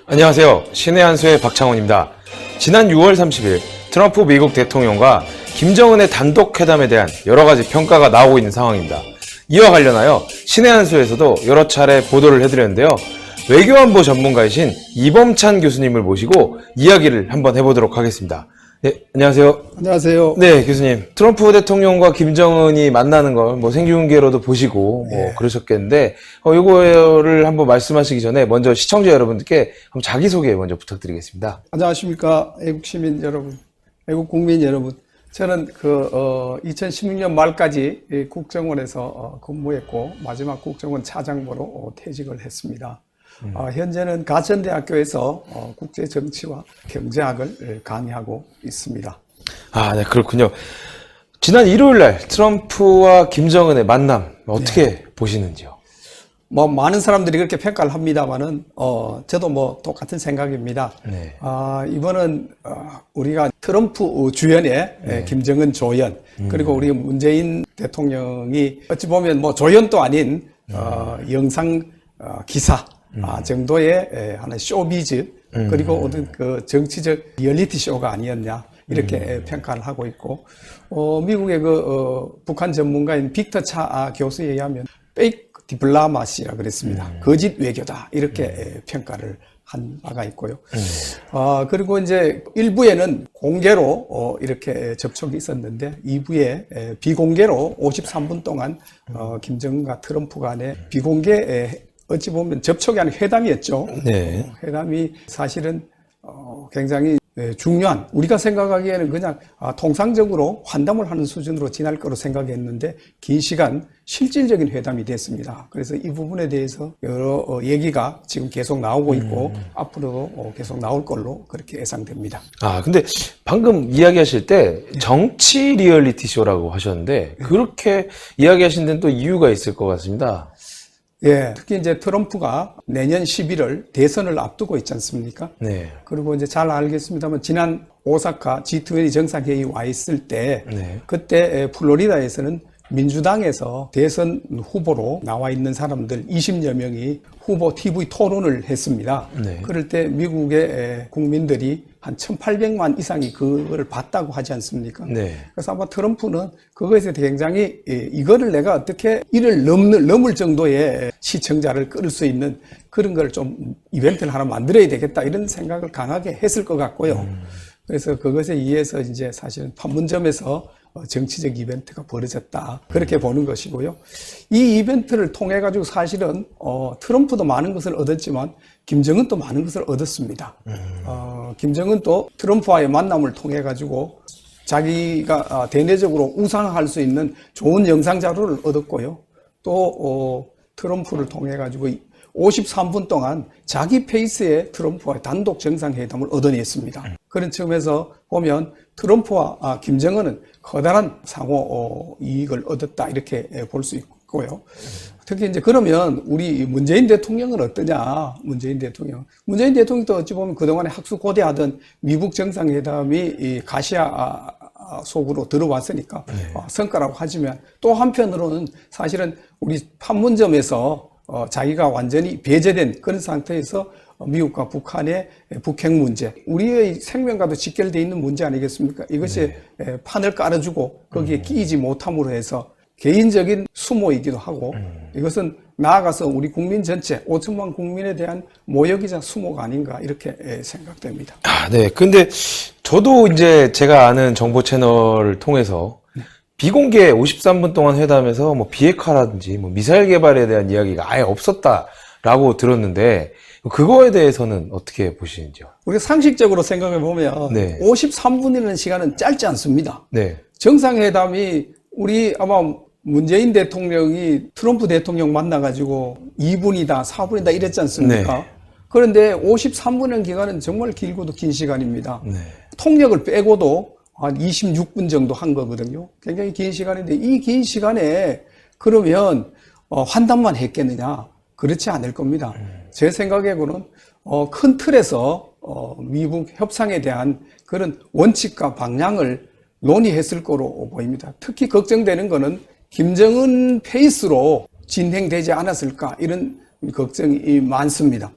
안녕하세요. 신의 한수의 박창훈입니다. 지난 6월 30일 트럼프 미국 대통령과 김정은의 단독 회담에 대한 여러 가지 평가가 나오고 있는 상황입니다. 이와 관련하여 신의 한수에서도 여러 차례 보도를 해드렸는데요. 외교안보 전문가이신 이범찬 교수님을 모시고 이야기를 한번 해보도록 하겠습니다. 네, 안녕하세요. 안녕하세요. 네, 교수님. 트럼프 대통령과 김정은이 만나는 걸 생중계로도 보시고 그러셨겠는데, 요거를 한번 말씀하시기 전에 먼저 시청자 여러분들께 한번 자기소개 먼저 부탁드리겠습니다. 안녕하십니까. 애국 시민 여러분, 애국 국민 여러분. 저는 2016년 말까지 국정원에서 근무했고, 마지막 국정원 차장으로 퇴직을 했습니다. 현재는 가천대학교에서 국제정치와 경제학을 강의하고 있습니다. 아, 네, 그렇군요. 지난 일요일 날 트럼프와 김정은의 만남 어떻게 보시는지요? 많은 사람들이 그렇게 평가를 합니다만은, 저도 똑같은 생각입니다. 네. 이번은, 우리가 트럼프 주연의 김정은 조연, 그리고 우리 문재인 대통령이 어찌 보면 조연도 아닌, 영상, 기사, 정도의 하나의 쇼비즈, 그리고 어떤 정치적 리얼리티 쇼가 아니었냐, 이렇게 평가를 하고 있고, 미국의 북한 전문가인 빅터 차 교수에 의하면, 페이크 디플라마시라 그랬습니다. 거짓 외교다. 이렇게 평가를 한 바가 있고요. 그리고 이제 1부에는 공개로 이렇게 접촉이 있었는데 2부에 비공개로 53분 동안 김정은과 트럼프 간의 비공개 어찌 보면 접촉이 아닌 회담이었죠. 네. 회담이 사실은 굉장히 중요한, 우리가 생각하기에는 그냥 통상적으로 환담을 하는 수준으로 지날 거로 생각했는데 긴 시간 실질적인 회담이 됐습니다. 그래서 이 부분에 대해서 여러 얘기가 지금 계속 나오고 있고 앞으로도 계속 나올 걸로 그렇게 예상됩니다. 근데 방금 이야기하실 때 정치 리얼리티 쇼라고 하셨는데 그렇게 이야기하신 데는 또 이유가 있을 것 같습니다. 예, 특히 이제 트럼프가 내년 11월 대선을 앞두고 있지 않습니까? 네. 그리고 이제 잘 알겠습니다만 지난 오사카 G20 정상회의 와 있을 때 네. 그때 플로리다에서는 민주당에서 대선 후보로 나와 있는 사람들 20여 명이 후보 TV 토론을 했습니다. 네. 그럴 때 미국의 국민들이 한 1,800만 이상이 그걸 봤다고 하지 않습니까? 네. 그래서 아마 트럼프는 그것에 굉장히 이거를 내가 어떻게 이를 넘을 정도의 시청자를 끌을 수 있는 그런 걸 좀 이벤트를 하나 만들어야 되겠다 이런 생각을 강하게 했을 것 같고요. 그래서 그것에 의해서 이제 사실은 판문점에서 정치적 이벤트가 벌어졌다. 그렇게 보는 것이고요. 이 이벤트를 통해 가지고 사실은 트럼프도 많은 것을 얻었지만 김정은도 많은 것을 얻었습니다. 김정은도 트럼프와의 만남을 통해 가지고 자기가 대내적으로 우상할 수 있는 좋은 영상 자료를 얻었고요. 또 트럼프를 통해 가지고 53분 동안 자기 페이스의 트럼프와의 단독 정상회담을 얻어냈습니다. 그런 측면에서 보면 트럼프와 김정은은 커다란 상호 이익을 얻었다 이렇게 볼 수 있고요. 특히 이제 그러면 우리 문재인 대통령은 어떠냐? 문재인 대통령도 어찌 보면 그동안에 학수고대하던 미국 정상회담이 이 가시아 속으로 들어왔으니까 성과라고 하지만 또 한편으로는 사실은 우리 판문점에서 자기가 완전히 배제된 그런 상태에서 미국과 북한의 북핵 문제, 우리의 생명과도 직결되어 있는 문제 아니겠습니까? 이것이 판을 깔아주고 거기에 끼이지 못함으로 해서 개인적인 수모이기도 하고 이것은 나아가서 우리 국민 전체 5천만 국민에 대한 모욕이자 수모가 아닌가 이렇게 생각됩니다. 네. 근데 저도 이제 제가 아는 정보 채널을 통해서 비공개 53분 동안 회담에서 비핵화라든지 미사일 개발에 대한 이야기가 아예 없었다라고 들었는데 그거에 대해서는 어떻게 보시는지요? 우리가 상식적으로 생각해 보면 네. 53분이라는 시간은 짧지 않습니다. 네. 정상회담이 우리 아마 문재인 대통령이 트럼프 대통령 만나가지고 2분이다, 4분이다 이랬지 않습니까? 네. 그런데 53분이라는 기간은 정말 길고도 긴 시간입니다. 네. 통역을 빼고도 한 26분 정도 한 거거든요. 굉장히 긴 시간인데 이 긴 시간에 그러면 환담만 했겠느냐? 그렇지 않을 겁니다. 제 생각에는 큰 틀에서 미국 협상에 대한 그런 원칙과 방향을 논의했을 거로 보입니다. 특히 걱정되는 거는 김정은 페이스로 진행되지 않았을까 이런 걱정이 많습니다.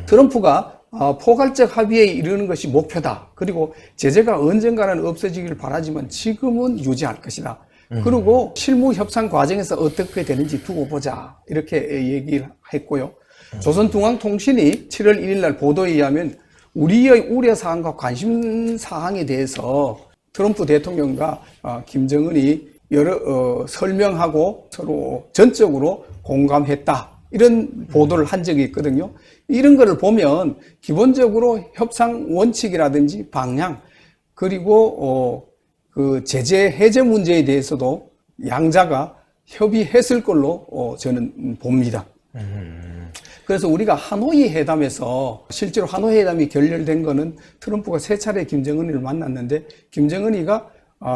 트럼프가 포괄적 합의에 이르는 것이 목표다. 그리고 제재가 언젠가는 없어지길 바라지만 지금은 유지할 것이다. 그리고 실무 협상 과정에서 어떻게 되는지 두고 보자. 이렇게 얘기를 했고요. 조선중앙통신이 7월 1일 날 보도에 의하면 우리의 우려사항과 관심사항에 대해서 트럼프 대통령과 김정은이 여러 설명하고 서로 전적으로 공감했다. 이런 보도를 한 적이 있거든요. 이런 거를 보면 기본적으로 협상 원칙이라든지 방향 그리고 그 제재 해제 문제에 대해서도 양자가 협의했을 걸로 저는 봅니다. 그래서 우리가 하노이 회담에서 실제로 하노이 회담이 결렬된 거는 트럼프가 세 차례 김정은이를 만났는데 김정은이가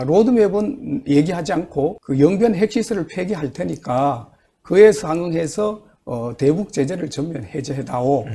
로드맵은 얘기하지 않고 그 영변 핵시설을 폐기할 테니까 그에 상응해서 대북 제재를 전면 해제해다오.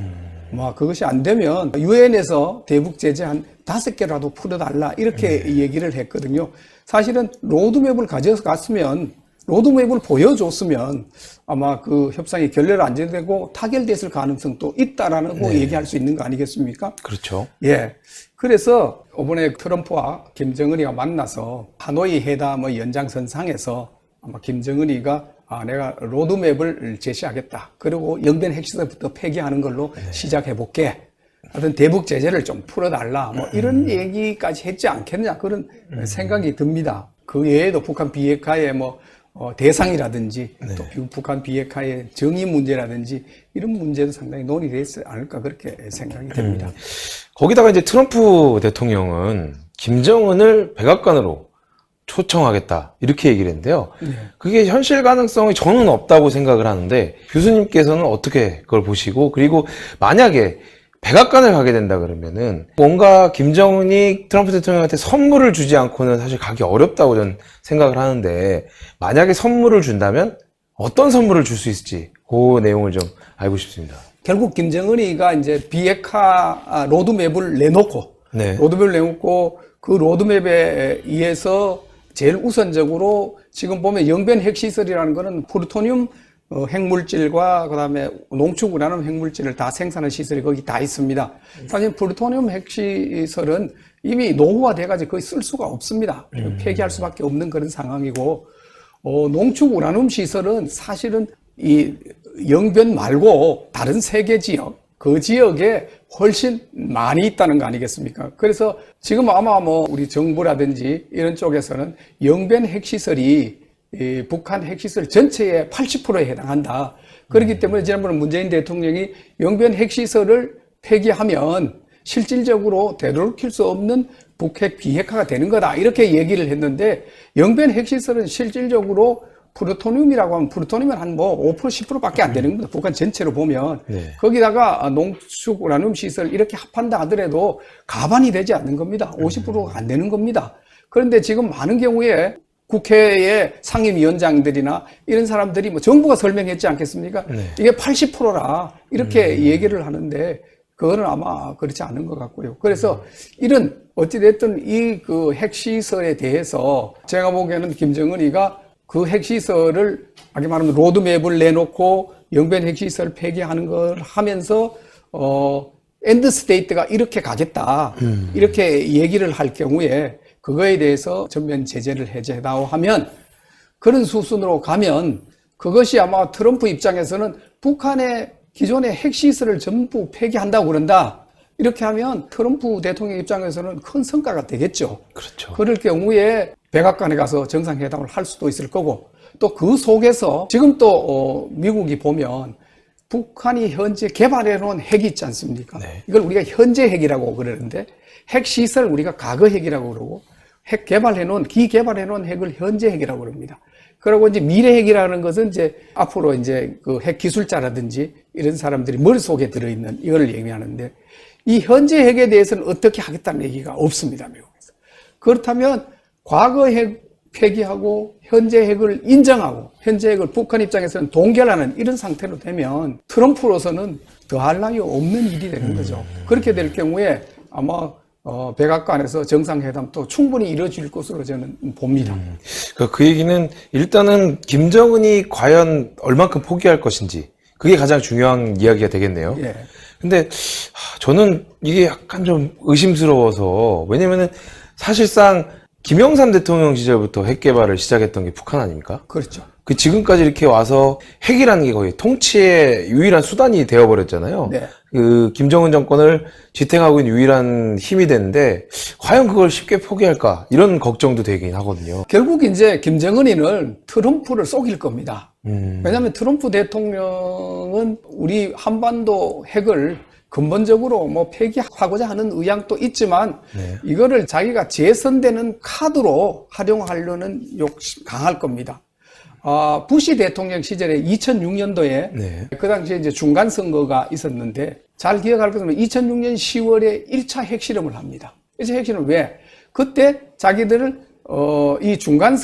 그것이 안 되면 유엔에서 대북 제재 한 5개라도 풀어달라 이렇게 얘기를 했거든요. 사실은 로드맵을 가져갔으면 로드맵을 보여줬으면 아마 그 협상이 결렬 안 되고 타결됐을 가능성도 있다라는 거 얘기할 수 있는 거 아니겠습니까? 그렇죠. 예. 그래서 이번에 트럼프와 김정은이가 만나서 하노이 회담의 연장선상에서 아마 김정은이가 내가 로드맵을 제시하겠다. 그리고 영변 핵시설부터 폐기하는 걸로 시작해볼게. 하여튼 대북 제재를 좀 풀어달라. 이런 얘기까지 했지 않겠냐. 그런 생각이 듭니다. 그 외에도 북한 비핵화의 대상이라든지 또 북한 비핵화의 정의 문제라든지 이런 문제도 상당히 논의되지 않을까 그렇게 생각이 됩니다. 거기다가 이제 트럼프 대통령은 김정은을 백악관으로 초청하겠다 이렇게 얘기를 했는데요. 그게 현실 가능성이 저는 없다고 생각을 하는데 교수님께서는 어떻게 그걸 보시고 그리고 만약에 백악관을 가게 된다 그러면은 뭔가 김정은이 트럼프 대통령한테 선물을 주지 않고는 사실 가기 어렵다고 저는 생각을 하는데 만약에 선물을 준다면 어떤 선물을 줄 수 있을지 그 내용을 좀 알고 싶습니다. 결국 김정은이가 이제 비핵화 로드맵을 내놓고 로드맵을 내놓고 그 로드맵에 의해서 제일 우선적으로 지금 보면 영변 핵시설이라는 거는 플루토늄 핵물질과 그다음에 농축 우라늄 핵물질을 다 생산하는 시설이 거기 다 있습니다. 사실 플루토늄 핵시설은 이미 노후화돼 가지고 거의 쓸 수가 없습니다. 폐기할 수밖에 없는 그런 상황이고 농축 우라늄 시설은 사실은 이 영변 말고 다른 세계 지역 그 지역에 훨씬 많이 있다는 거 아니겠습니까? 그래서 지금 아마 우리 정부라든지 이런 쪽에서는 영변 핵시설이 북한 핵시설 전체의 80%에 해당한다. 그렇기 때문에 지난번에 문재인 대통령이 영변 핵시설을 폐기하면 실질적으로 되돌릴 수 없는 북핵 비핵화가 되는 거다. 이렇게 얘기를 했는데 영변 핵시설은 실질적으로 플루토늄이라고 하면 플루토늄은 한 5%, 10%밖에 안 되는 겁니다. 북한 전체로 보면. 거기다가 농축 우라늄 시설 이렇게 합한다 하더라도 가반이 되지 않는 겁니다. 50%가 안 되는 겁니다. 그런데 지금 많은 경우에 국회의 상임위원장들이나 이런 사람들이 정부가 설명했지 않겠습니까? 이게 80%라 이렇게 얘기를 하는데 그거는 아마 그렇지 않은 것 같고요. 그래서 이런 어찌됐든 이 그 핵시설에 대해서 제가 보기에는 김정은이가 그 핵시설을 아까 말하면 로드맵을 내놓고 영변 핵시설 폐기하는 걸 하면서 엔드 스테이트가 이렇게 가겠다 이렇게 얘기를 할 경우에 그거에 대해서 전면 제재를 해제해다오 하면 그런 수순으로 가면 그것이 아마 트럼프 입장에서는 북한의 기존의 핵시설을 전부 폐기한다고 그런다. 이렇게 하면 트럼프 대통령 입장에서는 큰 성과가 되겠죠. 그렇죠. 그럴 경우에 백악관에 가서 정상회담을 할 수도 있을 거고 또 그 속에서 지금 또 미국이 보면 북한이 현재 개발해 놓은 핵이 있지 않습니까? 이걸 우리가 현재 핵이라고 그러는데 핵시설 우리가 과거 핵이라고 그러고 핵 개발해 놓은 기개발해 놓은 핵을 현재 핵이라고 그럽니다. 그리고 이제 미래 핵이라는 것은 이제 앞으로 이제 그 핵 기술자라든지 이런 사람들이 머릿속에 들어있는 이걸 얘기하는데 이 현재 핵에 대해서는 어떻게 하겠다는 얘기가 없습니다, 미국에서. 그렇다면 과거 핵 폐기하고 현재 핵을 인정하고 현재 핵을 북한 입장에서는 동결하는 이런 상태로 되면 트럼프로서는 더할 나위 없는 일이 되는 거죠. 그렇게 될 경우에 아마 백악관에서 정상회담도 충분히 이루어질 것으로 저는 봅니다. 그 얘기는 일단은 김정은이 과연 얼만큼 포기할 것인지 그게 가장 중요한 이야기가 되겠네요. 예. 근데 저는 이게 약간 좀 의심스러워서, 왜냐면은 사실상 김영삼 대통령 시절부터 핵 개발을 시작했던 게 북한 아닙니까? 그렇죠. 그 지금까지 이렇게 와서 핵이라는 게 거의 통치의 유일한 수단이 되어버렸잖아요. 네. 그 김정은 정권을 지탱하고 있는 유일한 힘이 됐는데 과연 그걸 쉽게 포기할까, 이런 걱정도 되긴 하거든요. 결국 이제 김정은이는 트럼프를 속일 겁니다. 왜냐하면 트럼프 대통령은 우리 한반도 핵을 근본적으로 뭐 폐기하고자 하는 의향도 있지만 네. 이거를 자기가 재선되는 카드로 활용하려는 욕심 강할 겁니다. 부시 대통령 시절에 2006년도에 네. 그 당시에 이제 중간 선거가 있었는데, 잘 기억할 것은 2006년 10월에 1차 핵실험을 합니다. 1차 핵실험 왜? 그때 자기들을 이 중간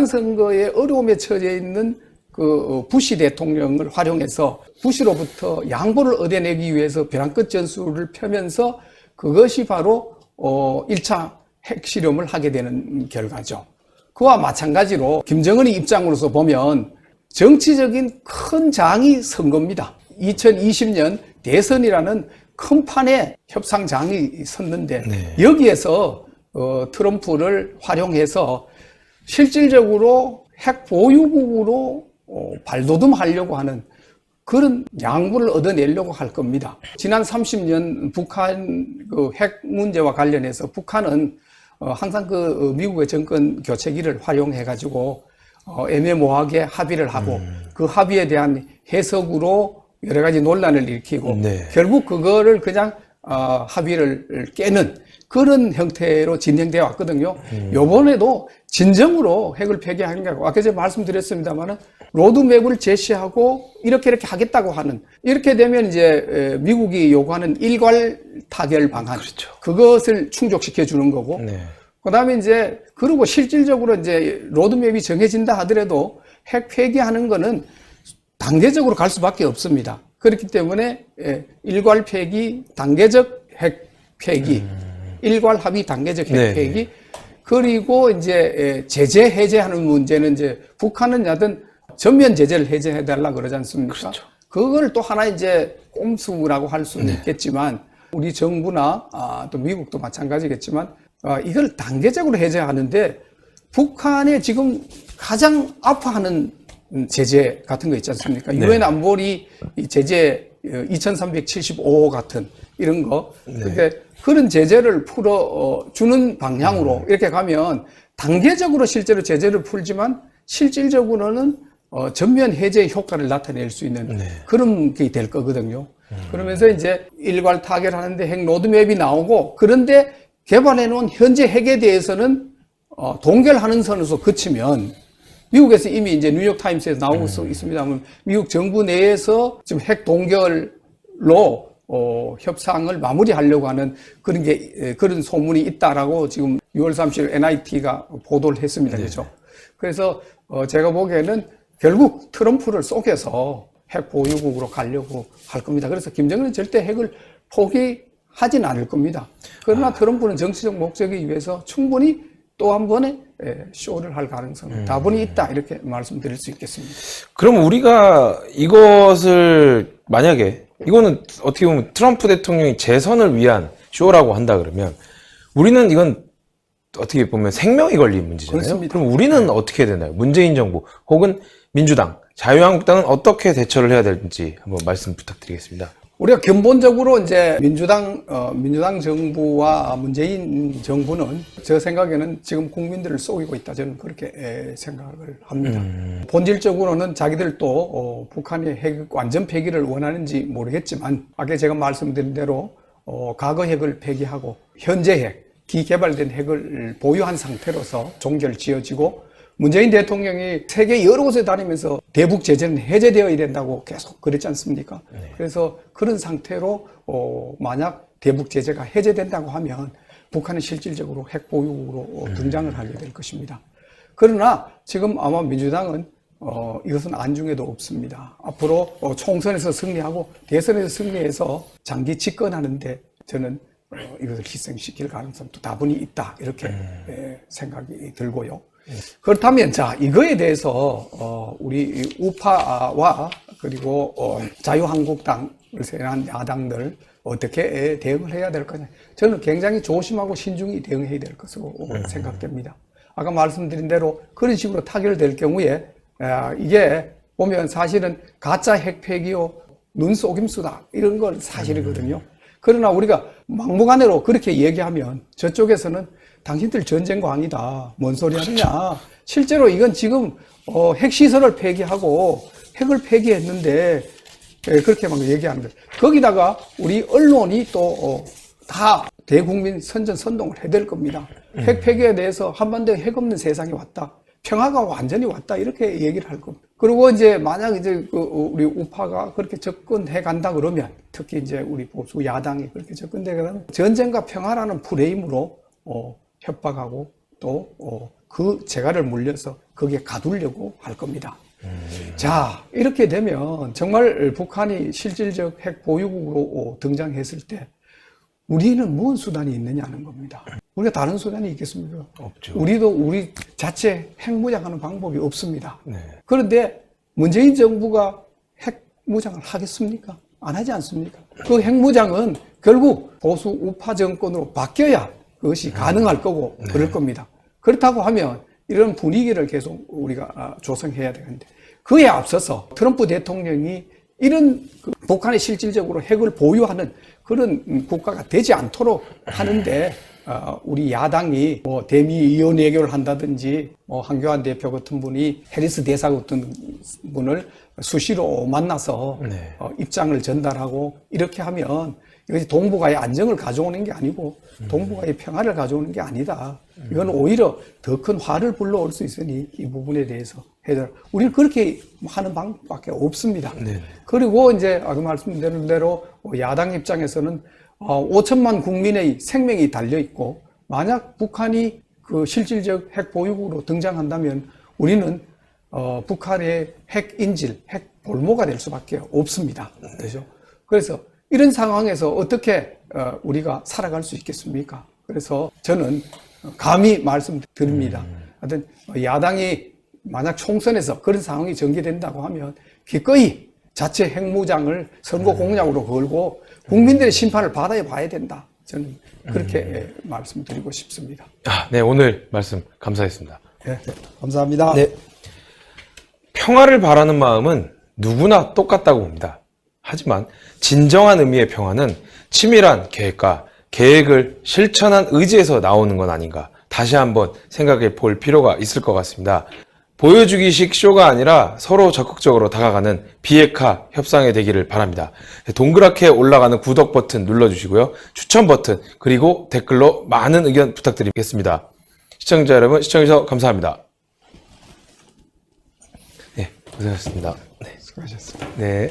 선거에 어려움에 처해 있는 그 부시 대통령을 활용해서 부시로부터 양보를 얻어내기 위해서 벼랑 끝 전술을 펴면서 그것이 바로 1차 핵실험을 하게 되는 결과죠. 그와 마찬가지로 김정은의 입장으로서 보면 정치적인 큰 장이 선 겁니다. 2020년 대선이라는 큰 판에 협상장이 섰는데 네. 여기에서 트럼프를 활용해서 실질적으로 핵 보유국으로 발돋움하려고 하는 그런 양보를 얻어내려고 할 겁니다. 지난 30년 북한 그 핵 문제와 관련해서 북한은 항상 그 미국의 정권 교체기를 활용해 가지고 애매모호하게 합의를 하고 그 합의에 대한 해석으로 여러 가지 논란을 일으키고 네. 결국 그거를 그냥 합의를 깨는 그런 형태로 진행되어 왔거든요. 요번에도 진정으로 핵을 폐기하는 게 아니고, 아까 제가 말씀드렸습니다만은 로드맵을 제시하고 이렇게 하겠다고 하는, 이렇게 되면 이제 미국이 요구하는 일괄 타결 방안, 그렇죠. 그것을 충족시켜 주는 거고, 네. 그다음에 이제 그리고 실질적으로 이제 로드맵이 정해진다 하더라도 핵 폐기하는 거는 단계적으로 갈 수밖에 없습니다. 그렇기 때문에 일괄 폐기, 단계적 핵 폐기, 일괄 합의, 단계적 핵 네. 폐기, 그리고 이제 제재 해제하는 문제는 이제 북한은 여하튼 전면 제재를 해제해달라 그러지 않습니까? 그렇죠. 그걸 또 하나 이제 꼼수라고 할 수는 있겠지만 우리 정부나 또 미국도 마찬가지겠지만 이걸 단계적으로 해제하는데 북한에 지금 가장 아파하는 제재 같은 거 있지 않습니까? 유엔 안보리 제재 2375호 같은 이런 거. 그러니까 그런 제재를 풀어 주는 방향으로 이렇게 가면 단계적으로 실제로 제재를 풀지만 실질적으로는 전면 해제 효과를 나타낼 수 있는 그런 게 될 거거든요. 그러면서 이제 일괄 타결하는데 핵 로드맵이 나오고, 그런데 개발해 놓은 현재 핵에 대해서는 동결하는 선에서 그치면, 미국에서 이미 이제 뉴욕타임스에서 나오고 있습니다만 미국 정부 내에서 지금 핵 동결로 협상을 마무리하려고 하는 그런 소문이 있다라고 지금 6월 30일 NIT가 보도를 했습니다. 그렇죠? 그래서 제가 보기에는 결국 트럼프를 속여서 핵 보유국으로 가려고 할 겁니다. 그래서 김정은은 절대 핵을 포기하진 않을 겁니다. 그러나 트럼프는 정치적 목적에 위해서 충분히 또 한 번에 쇼를 할 가능성은 다분히 있다, 이렇게 말씀드릴 수 있겠습니다. 그럼 우리가 이것을 만약에, 이거는 어떻게 보면 트럼프 대통령이 재선을 위한 쇼라고 한다 그러면 우리는 이건 어떻게 보면 생명이 걸린 문제잖아요. 그렇습니다. 그럼 우리는 어떻게 되나요? 문재인 정부 혹은 민주당, 자유한국당은 어떻게 대처를 해야 될지 한번 말씀 부탁드리겠습니다. 우리가 근본적으로 이제 민주당 정부와 문재인 정부는 저 생각에는 지금 국민들을 속이고 있다, 저는 그렇게 생각을 합니다. 본질적으로는 자기들도 북한의 핵 완전 폐기를 원하는지 모르겠지만, 아까 제가 말씀드린 대로 과거 핵을 폐기하고 현재 핵, 기개발된 핵을 보유한 상태로서 종결 지어지고, 문재인 대통령이 세계 여러 곳에 다니면서 대북 제재는 해제되어야 된다고 계속 그랬지 않습니까? 그래서 그런 상태로 만약 대북 제재가 해제된다고 하면 북한은 실질적으로 핵 보유국으로 등장을 하게 될 것입니다. 그러나 지금 아마 민주당은 이것은 안중에도 없습니다. 앞으로 총선에서 승리하고 대선에서 승리해서 장기 집권하는데 저는 이것을 희생시킬 가능성도 다분히 있다, 이렇게 생각이 들고요. 그렇다면 자, 이거에 대해서 우리 우파와 그리고 자유한국당을 세한 야당들 어떻게 대응을 해야 될 거냐. 저는 굉장히 조심하고 신중히 대응해야 될 것으로 생각됩니다. 아까 말씀드린 대로 그런 식으로 타결될 경우에 이게 보면 사실은 가짜 핵폐기요 눈속임수다 이런 건 사실이거든요. 그러나 우리가 막무가내로 그렇게 얘기하면 저쪽에서는 당신들 전쟁광이다. 뭔 소리 하느냐. 실제로 이건 지금 핵시설을 폐기하고 핵을 폐기했는데 그렇게 막 얘기하는 거예요. 거기다가 우리 언론이 또 다 대국민 선전선동을 해야 될 겁니다. 핵 폐기에 대해서 한반도에 핵 없는 세상이 왔다. 평화가 완전히 왔다. 이렇게 얘기를 할 겁니다. 그리고 이제 만약 이제 우리 우파가 그렇게 접근해 간다 그러면 특히 이제 우리 보수 야당이 그렇게 접근해 가면 전쟁과 평화라는 프레임으로 협박하고 또 그 재갈을 물려서 거기에 가두려고 할 겁니다. 자, 이렇게 되면 정말 북한이 실질적 핵 보유국으로 등장했을 때 우리는 무슨 수단이 있느냐는 겁니다. 우리가 다른 수단이 있겠습니까? 없죠. 우리도 우리 자체 핵무장하는 방법이 없습니다. 네. 그런데 문재인 정부가 핵무장을 하겠습니까? 안 하지 않습니까? 그 핵무장은 결국 보수 우파 정권으로 바뀌어야 그것이 가능할 거고 그럴 겁니다. 그렇다고 하면 이런 분위기를 계속 우리가 조성해야 되는데 그에 앞서서 트럼프 대통령이 이런 북한이 실질적으로 핵을 보유하는 그런 국가가 되지 않도록 하는데 우리 야당이 뭐 대미위원 외교를 한다든지 뭐 한교안 대표 같은 분이 해리스 대사 같은 분을 수시로 만나서 네. 입장을 전달하고 이렇게 하면 이것이 동북아의 안정을 가져오는 게 아니고 동북아의 평화를 가져오는 게 아니다. 이건 오히려 더 큰 화를 불러올 수 있으니 이 부분에 대해서 해야 우리는 그렇게 하는 방법밖에 없습니다. 네. 그리고 이제 아까 말씀드린 대로 야당 입장에서는 5천만 국민의 생명이 달려 있고 만약 북한이 그 실질적 핵 보유국으로 등장한다면 우리는 북한의 핵 인질, 핵 볼모가 될 수밖에 없습니다. 그렇죠? 그래서 이런 상황에서 어떻게 우리가 살아갈 수 있겠습니까? 그래서 저는 감히 말씀드립니다. 하여튼 야당이 만약 총선에서 그런 상황이 전개된다고 하면 기꺼이 자체 핵무장을 선거 공약으로 걸고 국민들의 심판을 받아야 봐야 된다. 저는 그렇게 말씀드리고 싶습니다. 네, 오늘 말씀 감사했습니다. 네, 감사합니다. 네. 평화를 바라는 마음은 누구나 똑같다고 봅니다. 하지만 진정한 의미의 평화는 치밀한 계획과 계획을 실천한 의지에서 나오는 건 아닌가 다시 한번 생각해 볼 필요가 있을 것 같습니다. 보여주기식 쇼가 아니라 서로 적극적으로 다가가는 비핵화 협상이 되기를 바랍니다. 동그랗게 올라가는 구독 버튼 눌러주시고요. 추천 버튼 그리고 댓글로 많은 의견 부탁드리겠습니다. 시청자 여러분 시청해주셔서 감사합니다. 네, 고생하셨습니다. 네, 수고하셨습니다. 네.